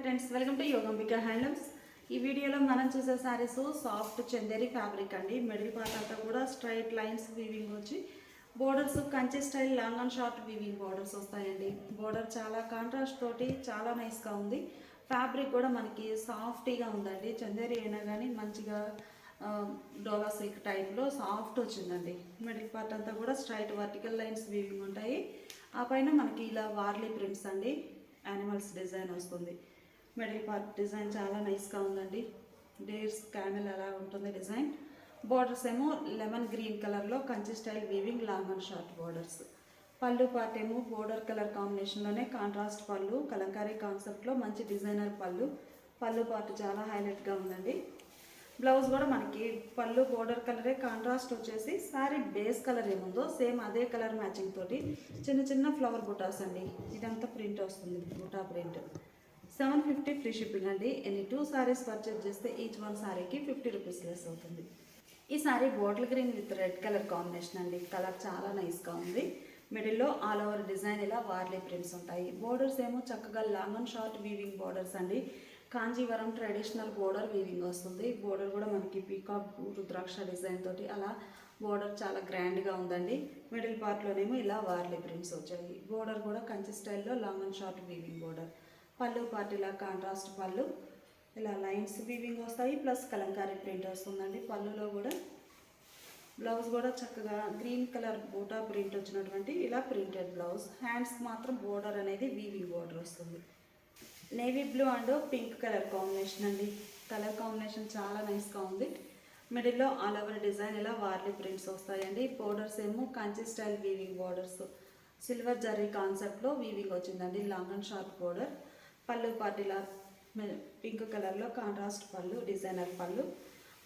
Friends, welcome to Yogambika handlooms. ఈ వీడియోలో మనం చూసే శారీస్ సాఫ్ట్ చందేరి ఫ్యాబ్రిక్ అండి. మిడిల్ పార్ట్ అంతా కూడా స్ట్రైట్ లైన్స్ వీవింగ్ వచ్చి borders Kanchi style long and short weaving borders వస్తాయండి. బోర్డర్ చాలా కాంట్రాస్ట్ తోటి చాలా నైస్గా ఉంది. ఫ్యాబ్రిక్ కూడా మనకి సాఫ్టీగా ఉందండి. చందేరి అయినా కానీ మంచిగా డోలా సిల్క్ టైప్లో సాఫ్ట్ వచ్చిందండి. మిడిల్ పార్ట్ అంతా కూడా స్ట్రైట్ వర్టికల్ లైన్స్ వీవింగ్ ఉంటాయి. ఆ పైన మనకి ఇలా వార్లీ ప్రింట్స్ అండి, యానిమల్స్ డిజైన్ వస్తుంది. మిడిల్ పార్ట్ డిజైన్ చాలా నైస్గా ఉందండి. డేర్స్ క్యామెల్ అలా ఉంటుంది డిజైన్. బోర్డర్స్ ఏమో లెమన్ గ్రీన్ కలర్లో Kanchi style weaving long and short borders. పళ్ళు పార్ట్ ఏమో బోర్డర్ కలర్ కాంబినేషన్లోనే కాంట్రాస్ట్ పళ్ళు, కలంకారీ కాన్సెప్ట్లో మంచి డిజైనర్ పళ్ళు. పళ్ళు పార్ట్ చాలా హైలైట్గా ఉందండి. బ్లౌజ్ కూడా మనకి పళ్ళు బోర్డర్ కలరే కాంట్రాస్ట్ వచ్చేసి శారీ బేస్ కలర్ ఏముందో సేమ్ అదే కలర్ మ్యాచింగ్ తోటి చిన్న చిన్న ఫ్లవర్ బుటాస్ అండి. ఇదంతా ప్రింట్ వస్తుంది, బుటా ప్రింట్. 750 ఫ్రీ షిప్పింగ్ అండి. ఎన్ని 2 సారీస్ పర్చేజ్ చేస్తే ఈచ్ వన్ సారీకి 50 రూపీస్ లెస్ అవుతుంది. ఈ sorry bottle green with red colour combination అండి. కలర్ చాలా నైస్గా ఉంది. మిడిల్లో ఆల్ ఓవర్ డిజైన్ ఇలా వార్లీ ప్రింట్స్ ఉంటాయి. బోర్డర్స్ ఏమో చక్కగా long and short weaving borders అండి. కాంజీవరం ట్రెడిషనల్ బోర్డర్ వీవింగ్ వస్తుంది. బోర్డర్ కూడా మనకి పీకాక్ రుద్రాక్ష డిజైన్ తోటి అలా బోర్డర్ చాలా గ్రాండ్గా ఉందండి. మిడిల్ పార్ట్లోనేమో ఇలా వార్లీ ప్రింట్స్ వచ్చాయి. బోర్డర్ కూడా కంచి స్టైల్లో long and short weaving border. పళ్ళు పార్ట్ ఇలా కాంట్రాస్ట్ పళ్ళు, ఇలా లైన్స్ వీవింగ్ వస్తాయి, ప్లస్ కలంకారీ ప్రింట్ వస్తుందండి పళ్ళులో కూడా. బ్లౌజ్ కూడా చక్కగా గ్రీన్ కలర్ బూటా ప్రింట్ వచ్చినటువంటి ఇలా ప్రింటెడ్ బ్లౌజ్. హ్యాండ్స్కి మాత్రం బోర్డర్ అనేది వీవింగ్ బోర్డర్ వస్తుంది. Navy blue and pink colour combination అండి. కలర్ కాంబినేషన్ చాలా నైస్గా ఉంది. మిడిల్లో ఆల్ ఓవర్ డిజైన్ ఇలా వార్లీ ప్రింట్స్ వస్తాయండి. బోర్డర్స్ ఏమో Kanchi style weaving borders, silver zari కాన్సెప్ట్లో వీవింగ్ వచ్చిందండి, లాంగ్ అండ్ షార్ట్ బోర్డర్. పళ్ళు పార్ట్ ఇలా పింక్ కలర్లో కాంట్రాస్ట్ పళ్ళు, డిజైనర్ పళ్ళు.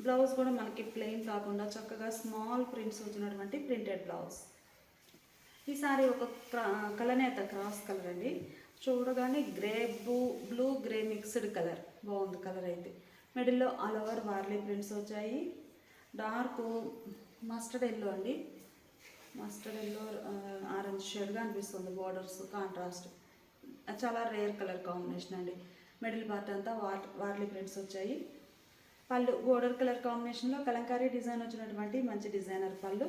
బ్లౌజ్ కూడా మనకి ప్లెయిన్ కాకుండా చక్కగా స్మాల్ ప్రింట్స్ వచ్చినటువంటి ప్రింటెడ్ బ్లౌజ్. ఈ సారీ ఒక కలనేత క్రాస్ కలర్ అండి. చూడగానే grey blue grey mixed colour బాగుంది కలర్ అయితే. మిడిల్లో ఆల్ ఓవర్ వార్లీ ప్రింట్స్ వచ్చాయి. డార్క్ మస్టర్డ్ ఎల్లో అండి, మస్టర్డ్ ఎల్లో ఆరెంజ్ షేడ్గా అనిపిస్తుంది. బోర్డర్స్ కాంట్రాస్ట్ చాలా రేర్ కలర్ కాంబినేషన్ అండి. మిడిల్ పార్ట్ అంతా వార్లీ ప్రింట్స్ వచ్చాయి. పళ్ళు బోర్డర్ కలర్ కాంబినేషన్లో కలంకారీ డిజైన్ వచ్చినటువంటి మంచి డిజైనర్ పళ్ళు.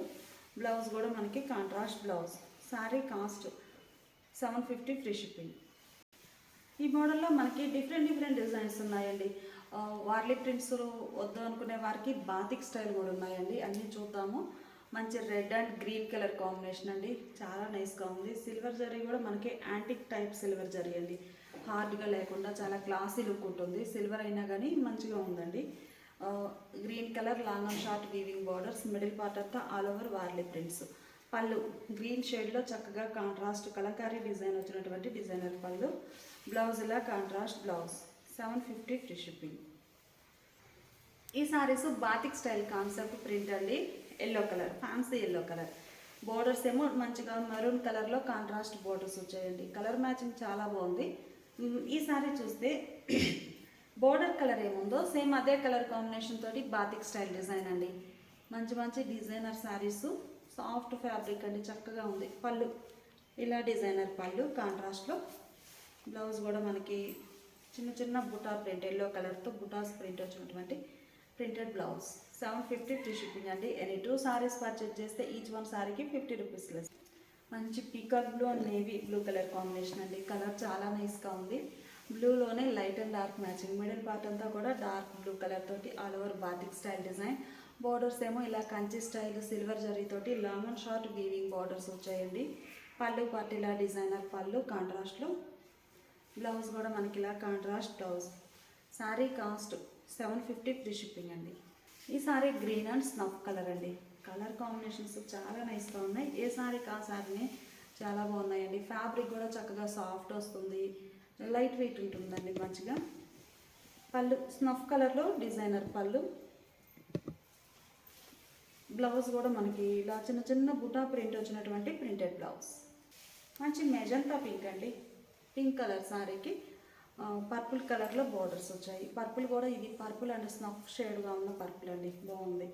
బ్లౌజ్ కూడా మనకి contrast blouse. Sari cost 750 free shipping. ఈ మోడల్లో మనకి డిఫరెంట్ డిజైన్స్ ఉన్నాయండి. వార్లీ ప్రింట్స్ వద్దు అనుకునే వారికి బాతిక్ స్టైల్ కూడా ఉన్నాయండి. అన్నీ చూద్దాము. మంచి red and green colour combination అండి, చాలా నైస్గా ఉంది. సిల్వర్ జరీ కూడా మనకి యాంటిక్ టైప్ సిల్వర్ జరీ అండి. హార్డ్గా లేకుండా చాలా క్లాసీ లుక్ ఉంటుంది. సిల్వర్ అయినా కానీ మంచిగా ఉందండి. Green colour long and short weaving borders. Middle part అంతా ఆల్ ఓవర్ వార్లీ ప్రింట్స్. పళ్ళు గ్రీన్ షేడ్లో చక్కగా కాంట్రాస్ట్ కలంకారీ డిజైన్ వచ్చినటువంటి డిజైనర్ పళ్ళు. బ్లౌజ్ ఇలా కాంట్రాస్ట్ బ్లౌజ్. 750 free shipping. ఈ saris batik style concept print అండి. Yellow colour, fancy yellow colour. Borders ఏమో మంచిగా మెరూన్ కలర్లో కాంట్రాస్ట్ బోర్డర్స్ వచ్చాయండి. కలర్ మ్యాచింగ్ చాలా బాగుంది. ఈ సారీ చూస్తే బోర్డర్ కలర్ ఏముందో సేమ్ అదే కలర్ కాంబినేషన్ తోటి బాతిక్ స్టైల్ డిజైన్ అండి. మంచి డిజైనర్ శారీస్, సాఫ్ట్ ఫ్యాబ్రిక్ అండి, చక్కగా ఉంది. పళ్ళు ఇలా డిజైనర్ పళ్ళు కాంట్రాస్ట్లో. బ్లౌజ్ కూడా మనకి చిన్న బుటా ప్రింట్, ఎల్లో కలర్తో బుటాస్ ప్రింట్ వచ్చినటువంటి ప్రింటెడ్ బ్లౌజ్. 750 ఫ్రీ షిప్పింగ్ అండి. ఎనీ 2 సారీస్ పర్చేజ్ చేస్తే ఈచ్ వన్ సారీకి 50 రూపీస్ లెస్. మంచి peacock blue and navy blue colour combination అండి. కలర్ చాలా నైస్గా ఉంది. బ్లూలోనే light and dark matching. Middle part అంతా కూడా డార్క్ బ్లూ కలర్ తోటి all over batik style design. Borders ఏమో ఇలా కంచి స్టైల్ సిల్వర్ జరీతోటి long and short weaving borders వచ్చాయండి. పళ్ళు పార్ట్ ఇలా డిజైనర్ పళ్ళు కాంట్రాస్ట్లో. బ్లౌజ్ కూడా మనకి ఇలా contrast blouse. Sari cost 750 free shipping అండి. ఈ sorry green and snuff colour అండి. కలర్ కాంబినేషన్స్ చాలా నైస్గా ఉన్నాయి. ఏ సారీకి ఆ సారీనే చాలా బాగున్నాయండి. ఫ్యాబ్రిక్ కూడా చక్కగా సాఫ్ట్ వస్తుంది, లైట్ వెయిట్ ఉంటుందండి మంచిగా. పళ్ళు స్నఫ్ కలర్లో డిజైనర్ పళ్ళు. బ్లౌజ్ కూడా మనకి ఇలా చిన్న బుటా ప్రింట్ వచ్చినటువంటి ప్రింటెడ్ బ్లౌజ్. మంచి మెజంతా పింక్ అండి. పింక్ కలర్ సారీకి పర్పుల్ కలర్లో బోర్డర్స్ వచ్చాయి. పర్పుల్ కూడా ఇది పర్పుల్ అండ్ స్నఫ్ షేడ్గా ఉన్న పర్పుల్ అండి, బాగుంది.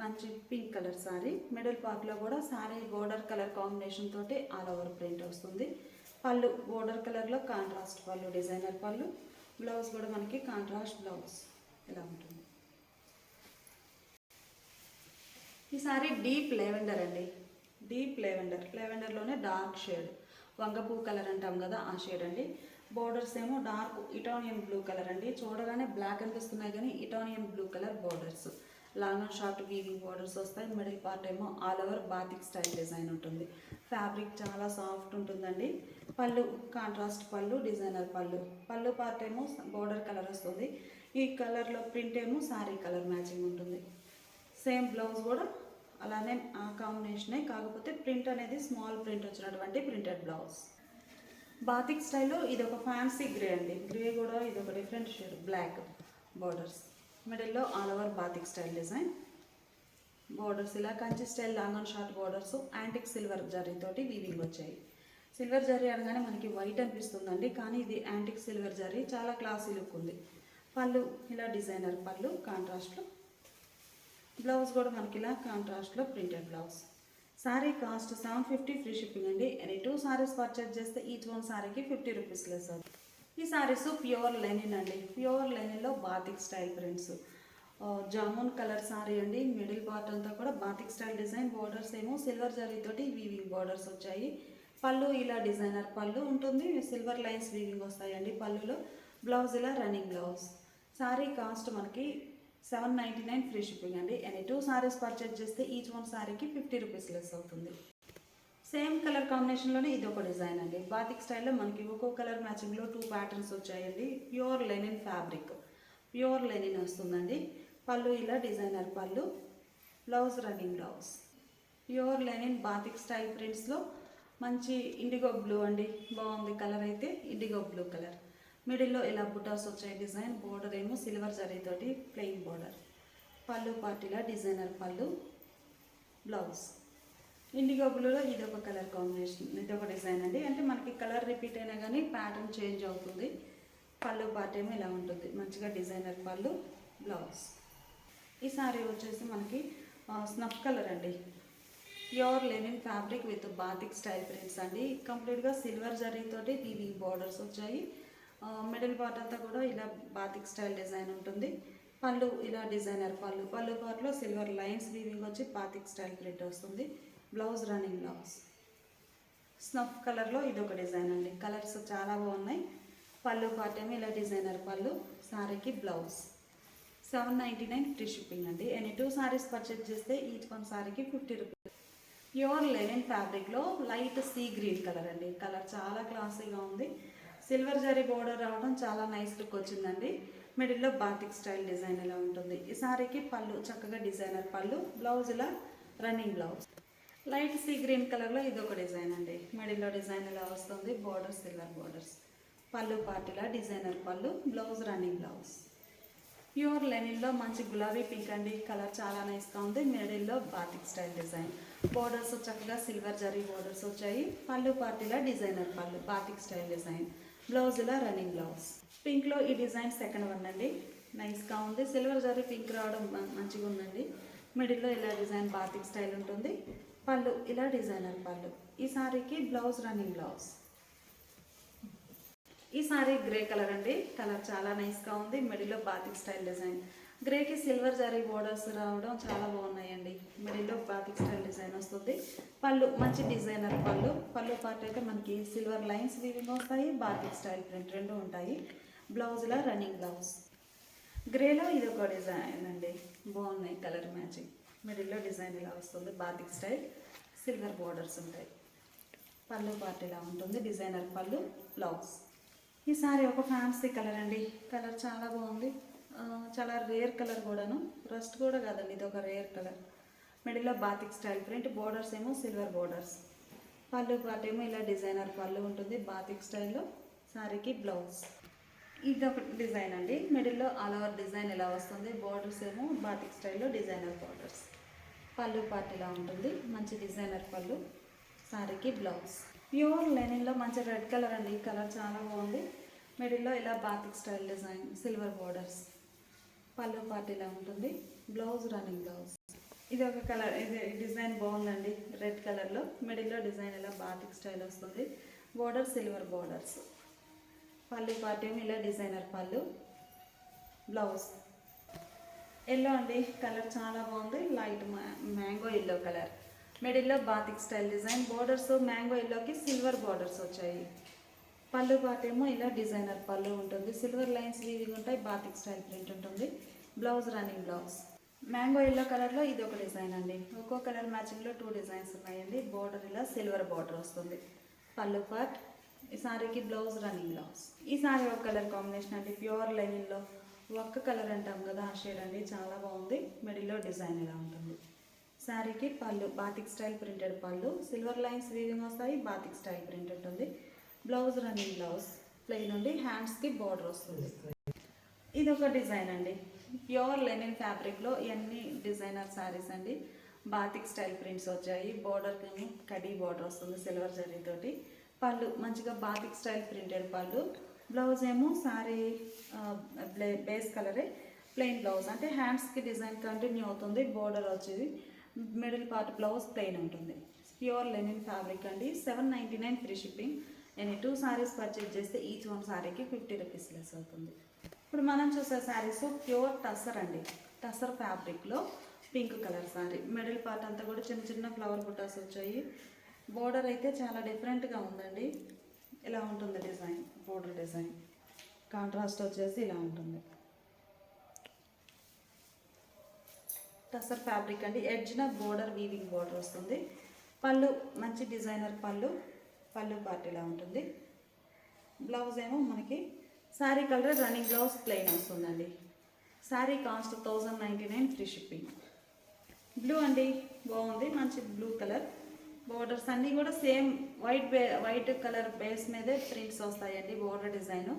మంచి పింక్ కలర్ సారీ. మిడిల్ పార్ట్లో కూడా సారీ బోర్డర్ కలర్ కాంబినేషన్ తోటి ఆల్ ఓవర్ ప్రింట్ వస్తుంది. పళ్ళు బోర్డర్ కలర్లో కాంట్రాస్ట్ పళ్ళు, డిజైనర్ పళ్ళు. బ్లౌజ్ కూడా మనకి కాంట్రాస్ట్ బ్లౌజ్ ఇలా ఉంటుంది. ఈ సారీ డీప్ లెవెండర్ అండి, డీప్ లెవెండర్లోనే డార్క్ షేడ్ వంగపూ కలర్ అంటాం కదా ఆ షేడ్ అండి. బోర్డర్స్ ఏమో డార్క్ ఇటానియన్ బ్లూ కలర్ అండి, చూడగానే బ్లాక్ అనిపిస్తున్నాయి కానీ ఇటానియన్ blue colour borders, long and short weaving borders వస్తాయి. మిడిల్ పార్ట్ ఏమో all over batik style design ఉంటుంది. ఫ్యాబ్రిక్ చాలా సాఫ్ట్ ఉంటుందండి. పళ్ళు కాంట్రాస్ట్ పళ్ళు, డిజైనర్ పళ్ళు. పళ్ళు పార్ట్ ఏమో బోర్డర్ కలర్ వస్తుంది. ఈ కలర్లో ప్రింట్ ఏమో శారీ కలర్ మ్యాచింగ్ ఉంటుంది. సేమ్ బ్లౌజ్ కూడా అలానే ఆ కాంబినేషనే, కాకపోతే ప్రింట్ అనేది స్మాల్ ప్రింట్ వచ్చినటువంటి ప్రింటెడ్ బ్లౌజ్. బాతిక్ స్టైల్లో ఇది ఒక ఫ్యాన్సీ గ్రే అండి, గ్రే కూడా ఇది ఒక డిఫరెంట్ షేడ్ బ్లాక్ బోర్డర్స్. మిడిల్లో all over batik style design. Borders ఇలా Kanchi style long and short borders antique silver జరీతోటి వీవింగ్ వచ్చాయి. సిల్వర్ జరీ అనగానే మనకి వైట్ అనిపిస్తుందండి, కానీ ఇది యాంటిక్ సిల్వర్ జరీ, చాలా క్లాసీ లుక్ ఉంది. పళ్ళు ఇలా డిజైనర్ పళ్ళు కాంట్రాస్ట్లో. బ్లౌజ్ కూడా మనకి ఇలా కాంట్రాస్ట్లో printed blouse. Sari cost 750 free shipping అండి. ఎనీ 2 సారీస్ పర్చేజ్ చేస్తే ఈచ్ వన్ శారీకి 50 రూపీస్ లెస్ అవుతుంది. ఈ శారీస్ ప్యూర్ లెనిన్ అండి, ప్యూర్ లెనిన్లో batik style prints. Jamun colour sari అండి, మిడిల్ పార్ట్ అంతా కూడా బాతిక్ స్టైల్ డిజైన్. బోర్డర్స్ ఏమో సిల్వర్ జరీతోటి వీవింగ్ బోర్డర్స్ వచ్చాయి. పళ్ళు ఇలా డిజైనర్ పళ్ళు ఉంటుంది, సిల్వర్ లైన్స్ వీవింగ్ వస్తాయండి పళ్ళులో. బ్లౌజ్ ఇలా రన్నింగ్ బ్లౌజ్. శారీ కాస్ట్ మనకి 799 ఫ్రీ షిప్పింగ్ అండి. ఎనీ 2 సారీస్ పర్చేజ్ చేస్తే ఈచ్ వన్ సారీకి 50 రూపీస్ లెస్ అవుతుంది. సేమ్ కలర్ కాంబినేషన్లోనే ఇది ఒక డిజైన్ అండి. బాతిక్ స్టైల్లో మనకి ఒక్కో కలర్ మ్యాచింగ్లో 2 ప్యాటర్న్స్ వచ్చాయండి. Pure linen fabric, pure linen వస్తుందండి. పళ్ళు ఇలా డిజైనర్ పళ్ళు, blouse running blouse. Pure linen batik style ప్రింట్స్లో మంచి ఇండిగో బ్లూ అండి, బాగుంది కలర్ అయితే ఇండిగో బ్లూ కలర్. మిడిల్లో ఇలా బుటాస్ వచ్చాయి డిజైన్. బోర్డర్ ఏమో సిల్వర్ జరీతోటి ప్లెయిన్ బోర్డర్. పళ్ళు పార్టీలా డిజైనర్ పళ్ళు, బ్లౌజ్ ఇండిగో బ్లూలో ఇది ఒక కలర్ కాంబినేషన్, ఇది ఒక డిజైన్ అండి. అంటే మనకి కలర్ రిపీట్ అయినా కానీ ప్యాటర్న్ చేంజ్ అవుతుంది. పళ్ళు పార్ట్ ఏమో ఇలా ఉంటుంది, మంచిగా డిజైనర్ పళ్ళు, బ్లౌజ్. ఈ సారీ వచ్చేసి మనకి స్నఫ్ కలర్ అండి, pure linen fabric with batik style prints అండి. కంప్లీట్గా సిల్వర్ జరీతోటి వీవింగ్ బోర్డర్స్ వచ్చాయి. మిడిల్ పార్ట్ అంతా కూడా ఇలా బాతిక్ స్టైల్ డిజైన్ ఉంటుంది. పళ్ళు ఇలా డిజైనర్ పళ్ళు, పళ్ళు పార్ట్లో సిల్వర్ లైన్స్ వీవింగ్ వచ్చి బాతిక్ స్టైల్ ప్రింట్ వస్తుంది. Blouse running blouse. స్నఫ్ కలర్లో ఇది ఒక డిజైన్ అండి, కలర్స్ చాలా బాగున్నాయి. పళ్ళు పార్ట్ ఏమో ఇలా డిజైనర్ పళ్ళు, శారీకి బ్లౌజ్. 799 ఫ్రీ షిప్పింగ్ అండి. ఎనీ 2 సారీస్ పర్చేజ్ చేస్తే ఈచ్ వన్ సారీకి 50 రూపీస్. ప్యూర్ లెనిన్ ఫ్యాబ్రిక్లో లైట్ సీ గ్రీన్ కలర్ అండి, కలర్ చాలా క్లాసీగా ఉంది. సిల్వర్ జరీ బోర్డర్ రావడం చాలా నైస్ లుక్ వచ్చిందండి. మిడిల్లో బాతిక్ స్టైల్ డిజైన్ ఇలా ఉంటుంది. ఈ సారీకి పళ్ళు చక్కగా డిజైనర్ పళ్ళు, బ్లౌజ్ ఇలా running blouse. Light sea green కలర్లో ఇది ఒక డిజైన్ అండి, మిడిల్లో డిజైన్ ఇలా వస్తుంది. Border silver borders. పళ్ళు పార్టీలా డిజైనర్ పళ్ళు, బ్లౌజ్ రన్నింగ్ బ్లౌజ్. ప్యూర్ లెనిన్లో మంచి గులాబీ పింక్ అండి, కలర్ చాలా నైస్గా ఉంది. మిడిల్లో బాతిక్ స్టైల్ డిజైన్. బోర్డర్స్ చక్కగా సిల్వర్ జరీ బోర్డర్స్ వచ్చాయి. పళ్ళు పార్టీలా డిజైనర్ పళ్ళు, బాతిక్ స్టైల్ డిజైన్. బ్లౌజ్ ఇలా రన్నింగ్ బ్లౌజ్. పింక్లో ఈ డిజైన్ సెకండ్ వన్ అండి, నైస్గా ఉంది. సిల్వర్ జరీ పింక్ రావడం మంచిగా ఉందండి. మిడిల్లో ఇలా డిజైన్ బాతిక్ స్టైల్ ఉంటుంది. పళ్ళు ఇలా డిజైనర్ పళ్ళు. ఈ సారీకి బ్లౌజ్ రన్నింగ్ బ్లౌజ్. ఈ సారీ గ్రే కలర్ అండి, కలర్ చాలా నైస్గా ఉంది. మిడిల్లో బాతిక్ స్టైల్ డిజైన్. గ్రేకి సిల్వర్ జరీ బోర్డర్స్ రావడం చాలా బాగున్నాయండి. మిడిల్లో బాతిక్ స్టైల్ డిజైన్ వస్తుంది. పళ్ళు మంచి డిజైనర్ పళ్ళు, పళ్ళు పార్ట్ అయితే మనకి సిల్వర్ లైన్స్ వీవింగ్ వస్తాయి, బాతిక్ స్టైల్ ప్రింట్ రెండు ఉంటాయి. బ్లౌజ్లో రన్నింగ్ బ్లౌజ్. గ్రేలో ఇది ఒక డిజైన్ అండి, బాగున్నాయి కలర్ మ్యాచింగ్. మిడిల్లో డిజైన్ ఇలా వస్తుంది, బాతిక్ స్టైల్, సిల్వర్ బోర్డర్స్ ఉంటాయి. పళ్ళు పార్ట్ ఇలా ఉంటుంది, డిజైనర్ పళ్ళు, బ్లౌజ్. ఈ సారీ ఒక ఫ్యాన్సీ కలర్ అండి, కలర్ చాలా బాగుంది. చాలా రేర్ కలర్ కూడాను, రస్ట్ కూడా కాదండి, ఇది ఒక రేర్ కలర్. మిడిల్లో బాతిక్ స్టైల్ ప్రింట్, బోర్డర్స్ ఏమో సిల్వర్ బోర్డర్స్. పళ్ళు పార్ట్ ఏమో ఇలా డిజైనర్ పళ్ళు ఉంటుంది బాతిక్ స్టైల్లో. సారీకి బ్లౌజ్. ఇది ఒక డిజైన్ అండి, మిడిల్లో ఆల్ ఓవర్ డిజైన్ ఇలా వస్తుంది. బోర్డర్స్ ఏమో బాతిక్ స్టైల్లో డిజైనర్ బోర్డర్స్. పళ్ళు పార్ట్ ఇలా ఉంటుంది, మంచి డిజైనర్ పళ్ళు. సారీకి బ్లౌజ్. ప్యూర్ లెనిన్లో మంచి రెడ్ కలర్ అండి, కలర్ చాలా బాగుంది. మిడిల్లో ఇలా batik style design, silver borders. పళ్ళు పార్ట్ ఇలా ఉంటుంది, బ్లౌజ్ రన్నింగ్ బ్లౌజ్. ఇది ఒక కలర్, ఇది డిజైన్ బాగుందండి, రెడ్ కలర్లో. మిడిల్లో డిజైన్ ఇలా బాతిక్ స్టైల్ వస్తుంది. Border silver borders. పళ్ళు పార్ట్ ఏమో ఇలా డిజైనర్ పళ్ళు. బ్లౌజ్ ఎల్లో అండి, కలర్ చాలా బాగుంది. Light mango yellow colour. మిడిల్లో batik style design. Borders mango ఎల్లోకి సిల్వర్ బోర్డర్స్ వచ్చాయి. పళ్ళు పార్ట్ ఏమో ఇలా డిజైనర్ పళ్ళు ఉంటుంది. సిల్వర్ లైన్స్ వీవింగ్ ఉంటాయి. బాతిక్ స్టైల్ ప్రింట్ ఉంటుంది. Blouse running blouse. Mango yellow కలర్లో ఇది ఒక డిజైన్ అండి. ఒక్కో కలర్ మ్యాచింగ్లో 2 డిజైన్స్ ఉన్నాయండి. బోర్డర్ ఇలా సిల్వర్ బోర్డర్ వస్తుంది. పళ్ళు పార్ట్. ఈ సారీకి బ్లౌజ్ రన్నింగ్ బ్లౌజ్. ఈ సారీ ఒక కలర్ కాంబినేషన్ అండి. ప్యూర్ లెనిన్లో ఒక్క కలర్ అంటాం కదా, ఆ షేడ్ అండి. చాలా బాగుంది. మిడిల్లో డిజైన్ ఇలా ఉంటుంది. శారీకి పళ్ళు బాతిక్ స్టైల్ ప్రింటెడ్ పళ్ళు. సిల్వర్ లైన్స్ వీవింగ్ వస్తాయి. బాతిక్ స్టైల్ ప్రింట్ ఉంటుంది. Blouse running blouse. ప్లెయిన్ నుండి హ్యాండ్స్కి బార్డర్ వస్తుంది. ఇది ఒక డిజైన్ అండి. ప్యూర్ లెనిన్ ఫ్యాబ్రిక్లో ఇవన్నీ డిజైనర్ శారీస్ అండి. బాతిక్ స్టైల్ ప్రింట్స్ వచ్చాయి. బోర్డర్కి ఏమో కడీ బార్డర్ వస్తుంది సిల్వర్ జరీతోటి. పళ్ళు మంచిగా బాతిక్ స్టైల్ ప్రింటెడ్ పళ్ళు. బ్లౌజ్ ఏమో శారీ బేస్ కలరే ప్లెయిన్ బ్లౌజ్. అంటే హ్యాండ్స్కి డిజైన్ కంటిన్యూ అవుతుంది. బోర్డర్ వచ్చేది. మిడిల్ పార్ట్ బ్లౌజ్ ప్లెయిన్ ఉంటుంది. ప్యూర్ లెనిన్ ఫ్యాబ్రిక్ అండి. 799 ఫ్రీ షిప్పింగ్. నేను 2 సారీస్ పర్చేజ్ చేస్తే ఈచ్ 1 సారీకి 50 రూపీస్ లెస్ అవుతుంది. ఇప్పుడు మనం చూసే శారీస్ ప్యూర్ టసర్ అండి. టసర్ ఫ్యాబ్రిక్లో pink colour sari. Middle part అంతా కూడా చిన్న చిన్న ఫ్లవర్ బుటాస్ వచ్చాయి. బోర్డర్ అయితే చాలా డిఫరెంట్గా ఉందండి. ఇలా ఉంటుంది డిజైన్. బోర్డర్ డిజైన్ కాంట్రాస్ట్ వచ్చేసి ఇలా ఉంటుంది. టసర్ ఫ్యాబ్రిక్ అండి. ఎడ్జ్న బోర్డర్ వీవింగ్ బోర్డర్ వస్తుంది. పళ్ళు మంచి డిజైనర్ పళ్ళు. పళ్ళు పార్ట్ ఇలా ఉంటుంది. బ్లౌజ్ ఏమో మనకి sari colour running blouse plain వస్తుందండి. Sari cost 1099 free shipping. Blue అండి, బాగుంది. మంచి బ్లూ కలర్. బోర్డర్స్ అన్నీ కూడా సేమ్ వైట్ కలర్ బేస్ మీదే ప్రింట్స్ వస్తాయండి. బోర్డర్ డిజైన్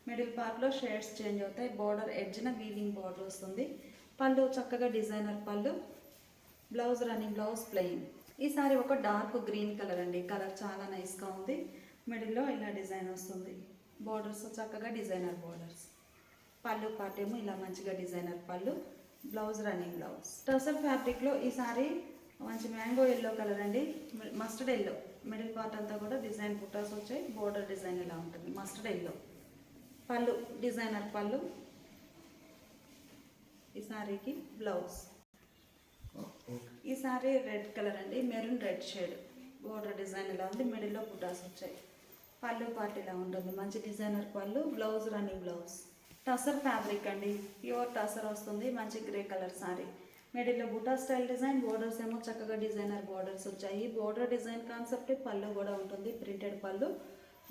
మిడిల్ పార్ట్లో షేడ్స్ చేంజ్ అవుతాయి. బోర్డర్ ఎడ్జ్న వీవింగ్ బోర్డర్ వస్తుంది. పళ్ళు చక్కగా డిజైనర్ పళ్ళు. Blouse running blouse plain. ఈ సారీ ఒక డార్క్ గ్రీన్ కలర్ అండి. కలర్ చాలా నైస్గా ఉంది. మిడిల్లో ఇలా డిజైన్ వస్తుంది. బోర్డర్స్ చక్కగా డిజైనర్ బోర్డర్స్. పళ్ళు పార్ట్ ఏమో ఇలా మంచిగా డిజైనర్ పళ్ళు. Blouse running blouse. టసర్ ఫ్యాబ్రిక్లో ఈ సారీ మంచి మ్యాంగో ఎల్లో కలర్ అండి. Mustard yellow. మిడిల్ పార్ట్ అంతా కూడా డిజైన్ బుటాస్ వచ్చాయి. బోర్డర్ డిజైన్ ఇలా ఉంటుంది. Mustard yellow. పళ్ళు డిజైనర్ పళ్ళు. ఈ సారీకి బ్లౌజ్. ఈ సారీ రెడ్ కలర్ అండి. Maroon red shade. Border design ఇలా ఉంది. మిడిల్లో బుటాస్ వచ్చాయి. పళ్ళు పార్ట్ ఇలా ఉంటుంది. మంచి డిజైనర్ పళ్ళు. Blouse running blouse. Tussar fabric అండి. ప్యూర్ టసర్ వస్తుంది. మంచి గ్రే కలర్ సారీ. మిడిల్లో బుటా స్టైల్ డిజైన్. బోర్డర్స్ ఏమో చక్కగా డిజైనర్ బోర్డర్స్ వచ్చాయి. Border design concept. పళ్ళు కూడా ఉంటుంది. ప్రింటెడ్ పళ్ళు.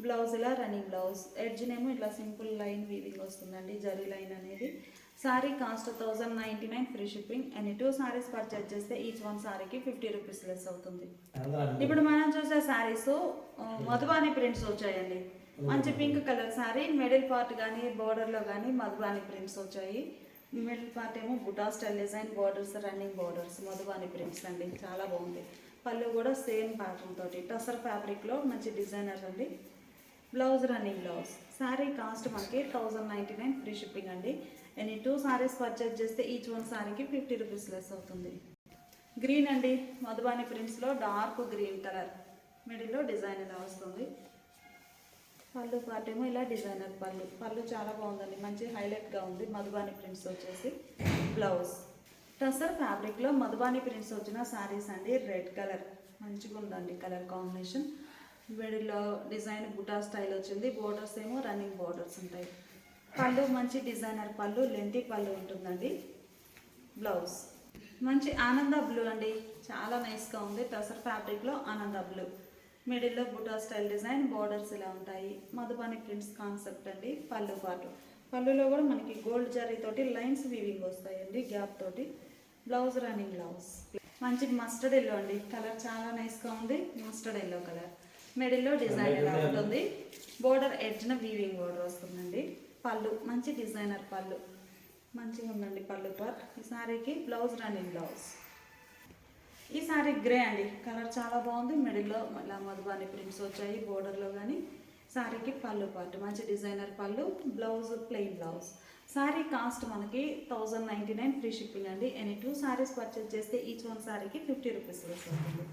బ్లౌజ్ ఇలా రన్నింగ్ బ్లౌజ్. ఎడ్జ్నేమో ఇట్లా సింపుల్ లైన్ వీవింగ్ వస్తుందండి. జరీ లైన్ అనేది. Sorry cost 1099 free shipping. And 2 saris purchase చేస్తే ఈచ్ 1 సారీకి 50 రూపీస్ లెస్ అవుతుంది. ఇప్పుడు మనం చూసే సారీస్ మధుబాని ప్రింట్స్ వచ్చాయండి. మంచి pink colour sari. Middle part కానీ బోర్డర్లో కానీ మధుబాని ప్రింట్స్ వచ్చాయి. మిడిల్ పార్ట్ ఏమో బుటా style design. Borders running borders. Madhubani prints అండి. చాలా బాగుంది. పళ్ళు కూడా సేమ్ ప్యాటర్న్ తోటి. టసర్ ఫ్యాబ్రిక్లో మంచి డిజైనర్ అండి. Blouse running blouse. Sari cost మనకి 1099 ఫ్రీ షిప్పింగ్ అండి. ఎనీ 2 సారీస్ పర్చేజ్ చేస్తే ఈచ్ 1 సారీకి 50 రూపీస్ లెస్ అవుతుంది. గ్రీన్ అండి. మధుబాని ప్రింట్స్లో డార్క్ గ్రీన్ కలర్. మిడిల్లో డిజైన్ ఇలా వస్తుంది. పళ్ళు పార్ట్ ఏమో ఇలా డిజైనర్ పళ్ళు. పళ్ళు చాలా బాగుందండి. మంచి హైలైట్గా ఉంది. మధుబాని ప్రింట్స్ వచ్చేసి బ్లౌజ్. టసర్ ఫ్యాబ్రిక్లో మధుబాని ప్రింట్స్ వచ్చిన శారీస్ అండి. రెడ్ కలర్ మంచిగా ఉందండి కలర్ కాంబినేషన్. మిడిల్లో డిజైన్ బుటా స్టైల్ వచ్చింది. బోర్డర్స్ ఏమో రన్నింగ్ బోర్డర్స్ ఉంటాయి. పళ్ళు మంచి డిజైనర్ పళ్ళు. లెంతీ పళ్ళు ఉంటుందండి. బ్లౌజ్ మంచి ఆనంద బ్లూ అండి. చాలా నైస్గా ఉంది. టసర్ ఫ్యాబ్రిక్లో ఆనంద బ్లూ. మిడిల్లో బుటా స్టైల్ డిజైన్. బోర్డర్స్ ఇలా ఉంటాయి. మధుబాని ప్రింట్స్ కాన్సెప్ట్ అండి. పళ్ళు పాటు. పళ్ళులో కూడా మనకి గోల్డ్ జరీ తోటి లైన్స్ వీవింగ్ వస్తాయండి గ్యాప్ తోటి. Blouse running blouse. మంచి మస్టర్డ్ ఎల్లో అండి. కలర్ చాలా నైస్గా ఉంది. Mustard yellow colour. మిడిల్లో డిజైన్ ఇలా ఉంటుంది. బోర్డర్ ఎడ్జ్న వీవింగ్ బోర్డర్ వస్తుందండి. పళ్ళు మంచి డిజైనర్ పళ్ళు. మంచిగా ఉందండి పళ్ళు పార్ట్. ఈ సారీకి బ్లౌజ్ రన్నింగ్ బ్లౌజ్. ఈ సారీ గ్రే అండి. కలర్ చాలా బాగుంది. మిడిల్లో ఇలా మధుబాని ప్రింట్స్ వచ్చాయి. బోర్డర్లో కానీ. సారీకి పళ్ళు పార్ట్ మంచి డిజైనర్ పళ్ళు. Blouse plain blouse. Sorry cost మనకి 1099 ఫ్రీ షిప్పింగ్ అండి. ఎనీ 2 సారీస్ పర్చేజ్ చేస్తే ఈచ్ 1 సారీకి 50 రూపీస్ అవుతుంది.